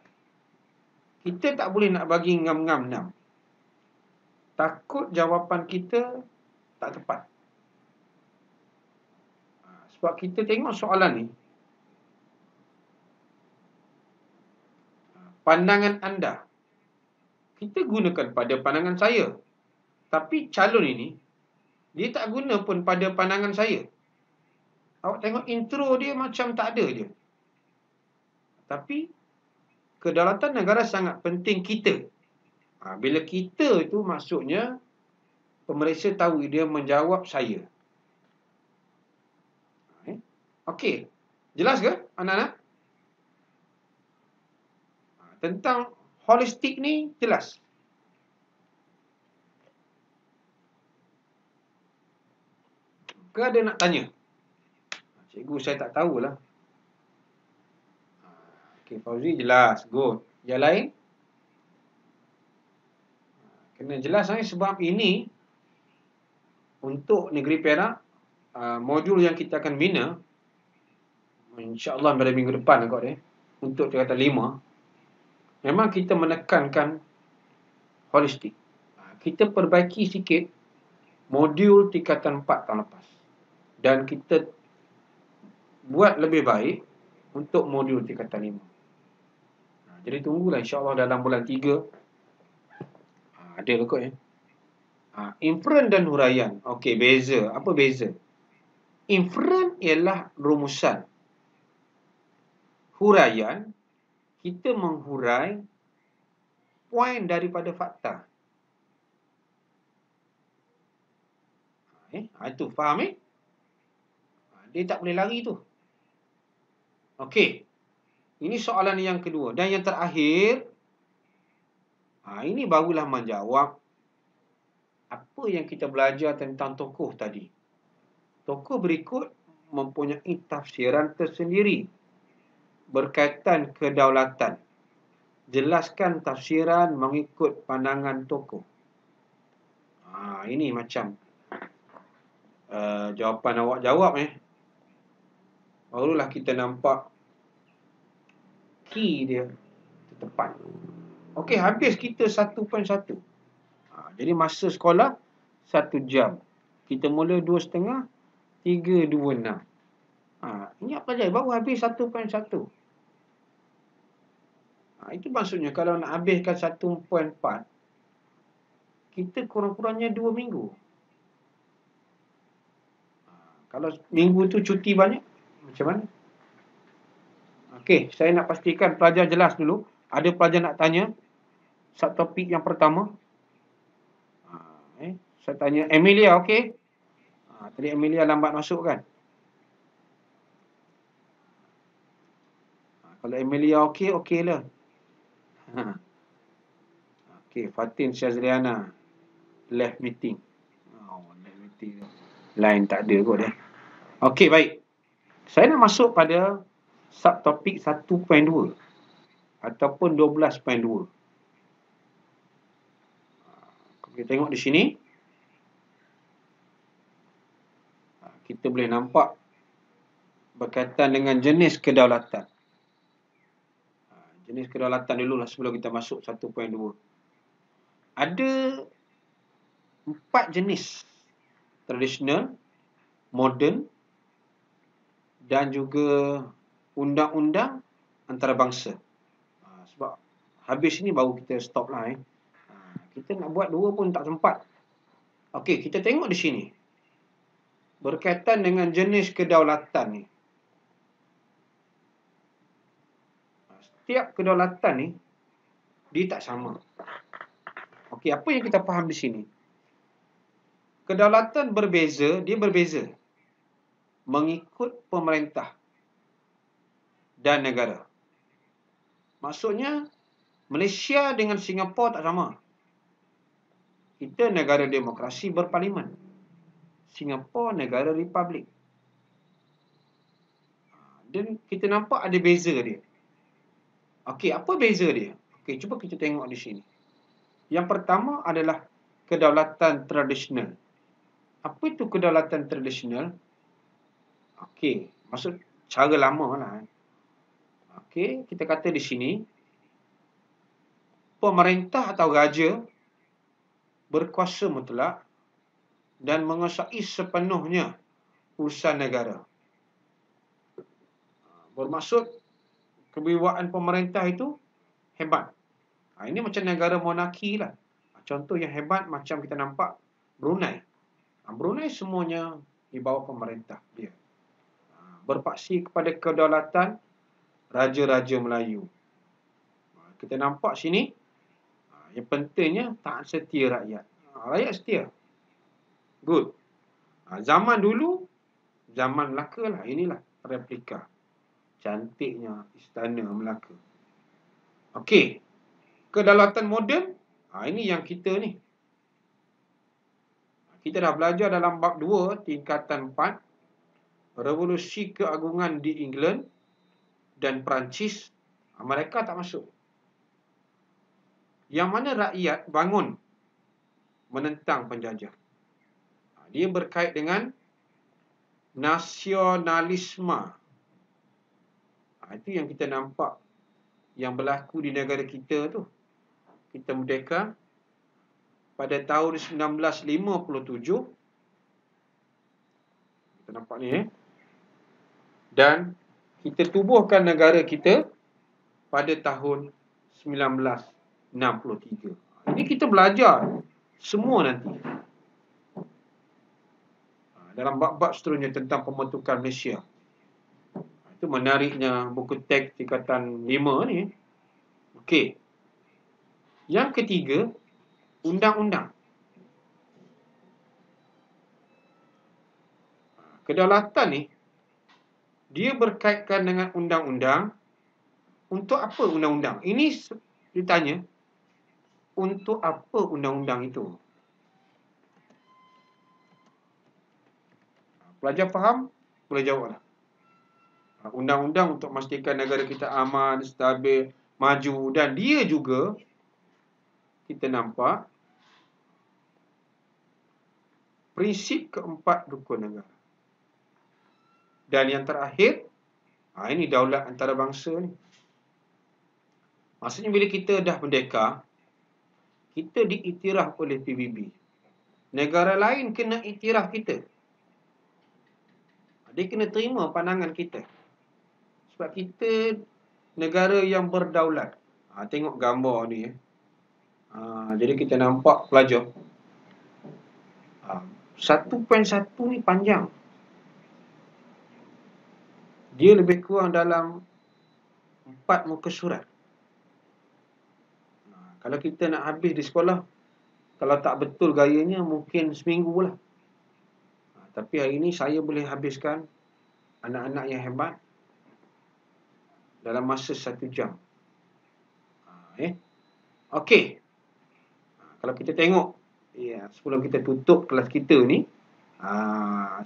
Kita tak boleh nak bagi ngam-ngam 6. Takut jawapan kita tak tepat. Sebab kita tengok soalan ni, pandangan anda, kita gunakan pada pandangan saya. Tapi calon ini, dia tak guna pun pada pandangan saya. Awak tengok intro dia macam tak ada je. Tapi kedaulatan negara sangat penting kita. Bila kita itu maksudnya pemeriksa tahu dia menjawab saya. Okey. Jelas ke anak-anak? Tentang holistik ni jelas. Ke ada nak tanya? Cikgu saya tak tahulah. Okey, Fauzi jelas. Good. Yang lain? Kena jelas sebab ini untuk Negeri Perak, modul yang kita akan bina, insya-Allah pada minggu depan kot untuk tingkatan 5, memang kita menekankan holistik. Kita perbaiki sikit modul tingkatan 4 tahun lepas. Dan kita buat lebih baik untuk modul tingkatan 5. Jadi tunggulah insya-Allah dalam bulan 3 ada kot inferen dan huraian. Okey, beza. Apa beza? Inferen ialah rumusan. Huraian, kita menghurai poin daripada fakta. Itu faham Dia tak boleh lari tu. Okey. Ini soalan yang kedua. Dan yang terakhir, ini barulah menjawab apa yang kita belajar tentang tokoh tadi. Tokoh berikut mempunyai tafsiran tersendiri berkaitan kedaulatan. Jelaskan tafsiran mengikut pandangan tokoh. Ini macam jawapan awak jawab barulah kita nampak key dia tepat. Okey, habis kita 1.1. Jadi masa sekolah 1 jam. Kita mula 2.5, 3.26. Ingat pelajar baru habis 1.1. Itu maksudnya kalau nak habiskan 1.4, kita kurang-kurangnya 2 minggu. Kalau minggu tu cuti banyak, macam mana? Okey, saya nak pastikan pelajar jelas dulu. Ada pelajar nak tanya subtopik yang pertama? Saya tanya Emilia, okey? Tadi Emilia lambat masuk kan? Kalau Emilia okey, okeylah. Okey, Fatin Syazriana. Left meeting. Left meeting. Line tak ada kot Okey, baik. Saya nak masuk pada subtopik 1.2 ataupun 12.2. Kita tengok di sini. Kita boleh nampak berkaitan dengan jenis kedaulatan. Jenis kedaulatan dulu lah sebelum kita masuk 1.2. Ada 4 jenis. Tradisional, moden, dan juga undang-undang antarabangsa. Sebab habis ini baru kita stop lah. Kita nak buat 2 pun tak sempat. Okey, kita tengok di sini. Berkaitan dengan jenis kedaulatan ni. Setiap kedaulatan ni Dia tak sama. Okey, apa yang kita faham di sini? Kedaulatan berbeza, dia berbeza mengikut pemerintah dan negara. Maksudnya, Malaysia dengan Singapura tak sama. Kita negara demokrasi berparlimen. Singapura negara republik. Dan kita nampak ada beza dia. Okey, apa beza dia? Okey, cuba kita tengok di sini. Yang pertama adalah kedaulatan tradisional. Apa itu kedaulatan tradisional? Okey, maksud cara lama lah. Okey, kita kata di sini, pemerintah atau raja berkuasa mutlak dan menguasai sepenuhnya urusan negara. Bermaksud, kewibawaan pemerintah itu hebat. Ini macam negara monarki lah. Contoh yang hebat macam kita nampak Brunei. Brunei semuanya di bawah pemerintah dia. Berpaksi kepada kedaulatan Raja-Raja Melayu. Kita nampak sini, yang pentingnya taat setia rakyat. Rakyat setia. Good. Zaman dulu, zaman Melaka lah. Inilah replika. Cantiknya istana Melaka. Okey. Kedaulatan moden, ini yang kita ni. Kita dah belajar dalam bab 2, tingkatan 4, revolusi keagungan di England dan Perancis. Mereka tak masuk. Yang mana rakyat bangun menentang penjajah. Dia berkait dengan nasionalisme. Itu yang kita nampak yang berlaku di negara kita tu. Kita merdeka pada tahun 1957. Kita nampak ni. Dan kita tubuhkan negara kita pada tahun 1963. Ini kita belajar semua nanti. Dalam bab-bab seterusnya tentang pembentukan Malaysia. Itu menariknya buku teks tingkatan 5 ni. Okey. Yang ketiga, undang-undang. Kedaulatan ni, dia berkaitkan dengan undang-undang. Untuk apa undang-undang? Ini ditanya, untuk apa undang-undang itu? Pelajar faham? Boleh jawablah. Undang-undang untuk memastikan negara kita aman, stabil, maju. Dan dia juga, kita nampak, prinsip keempat rukun negara. Dan yang terakhir, ini daulat antarabangsa ni. Maksudnya bila kita dah merdeka, kita diiktiraf oleh PBB. Negara lain kena iktiraf kita. Dia kena terima pandangan kita. Sebab kita negara yang berdaulat. Tengok gambar ni. Jadi kita nampak pelajar. 1.1 ni panjang. Dia lebih kurang dalam 4 muka surat. Kalau kita nak habis di sekolah, kalau tak betul gayanya, mungkin seminggu lah. Tapi hari ini saya boleh habiskan anak-anak yang hebat dalam masa 1 jam. Okey. Kalau kita tengok, sebelum kita tutup kelas kita ni,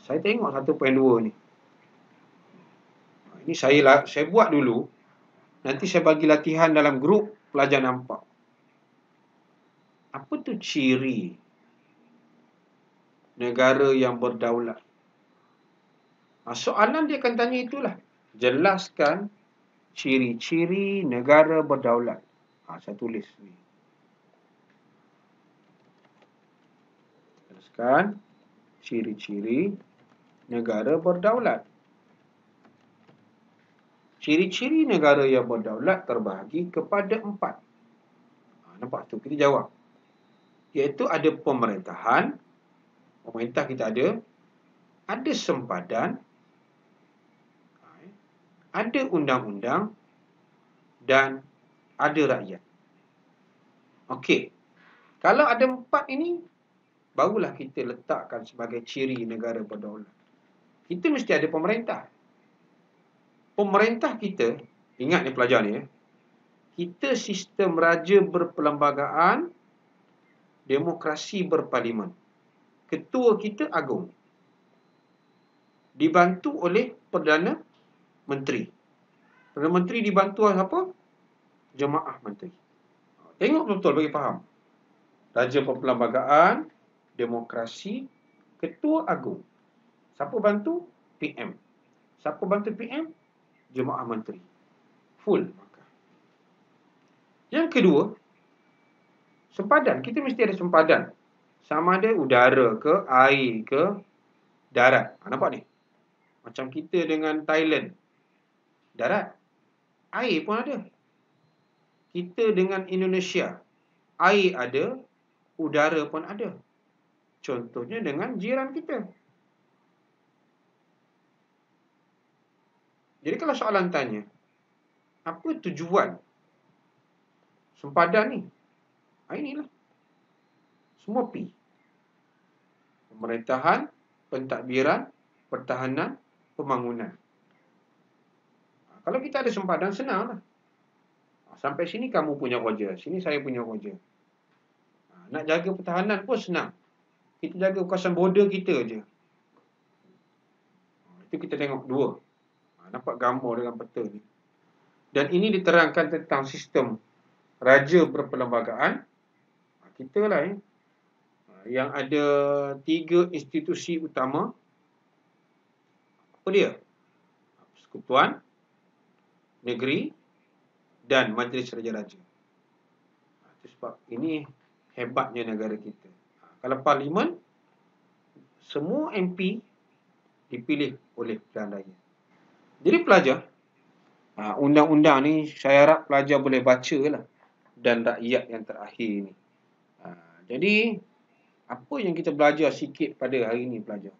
saya tengok 1.2 ni. Ini saya buat dulu. Nanti saya bagi latihan dalam grup, pelajar nampak. Apa tu ciri negara yang berdaulat? Soalan dia akan tanya itulah. Jelaskan ciri-ciri negara berdaulat. Saya tulis ni. Jelaskan ciri-ciri negara berdaulat. Ciri-ciri negara yang berdaulat terbahagi kepada 4. Nampak tu? Kita jawab. Iaitu ada pemerintahan. Pemerintah kita ada sempadan, ada undang-undang dan ada rakyat. Okey. Kalau ada 4 ini, barulah kita letakkan sebagai ciri negara berdaulat. Kita mesti ada pemerintah. Pemerintah kita, ingat ni pelajar ni, kita sistem raja berperlembagaan, demokrasi berparlimen. Ketua kita agung. Dibantu oleh Perdana Menteri. Perdana Menteri dibantu oleh apa? Jemaah Menteri. Tengok betul bagi faham. Raja perlembagaan, demokrasi, ketua agung. Siapa bantu? PM. Siapa bantu PM? Jemaah Menteri. Full. Yang kedua, sempadan. Kita mesti ada sempadan. Sama ada udara ke, air ke, darat. Nampak ni? Macam kita dengan Thailand. Darat. Air pun ada. Kita dengan Indonesia. Air ada, udara pun ada. Contohnya dengan jiran kita. Jadi kalau soalan tanya, apa tujuan sempadan ni? Inilah. Semua P. Pemerintahan, pentadbiran, pertahanan, pembangunan. Kalau kita ada sempadan, senanglah. Sampai sini kamu punya kerja, sini saya punya kerja. Nak jaga pertahanan pun senang. Kita jaga kawasan border kita je. Itu kita tengok dua. Nampak gambar dengan peta ni. Dan ini diterangkan tentang sistem raja berperlembagaan. Kita lah yang ada 3 institusi utama. Apa dia? Persekutuan Negeri dan Majlis Raja-Raja. Itu sebab ini hebatnya negara kita. Kalau parlimen, semua MP dipilih oleh Pilihan Raya. Jadi pelajar, undang-undang ni saya harap pelajar boleh baca lah. Dan rakyat yang terakhir ni. Jadi, apa yang kita belajar sikit pada hari ini pelajar?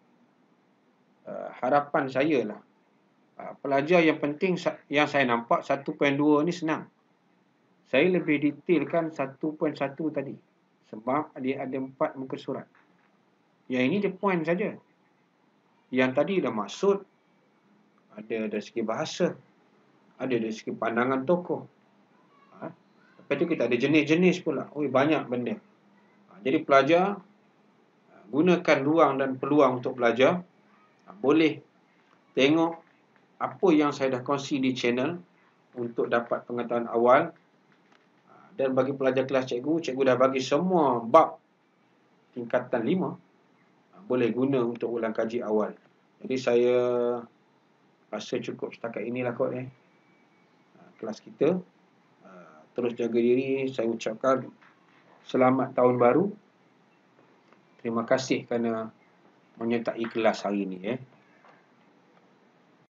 Harapan saya lah. Pelajar yang penting yang saya nampak 1.2 ni senang. Saya lebih detailkan 1.1 tadi. Sebab dia ada 4 muka surat. Yang ini dia point saja. Yang tadi dah maksud. Ada dari segi bahasa. Ada dari segi pandangan tokoh. Lepas tu kita ada jenis-jenis pula. Banyak benda. Jadi pelajar gunakan ruang dan peluang untuk belajar. Boleh tengok apa yang saya dah kongsi di channel untuk dapat pengetahuan awal. Dan bagi pelajar kelas cikgu dah bagi semua bab tingkatan 5. Boleh guna untuk ulang kaji awal. Jadi saya rasa cukup setakat inilah kot kelas kita. Terus jaga diri. Saya ucapkan selamat tahun baru. Terima kasih kerana menyertai kelas hari ini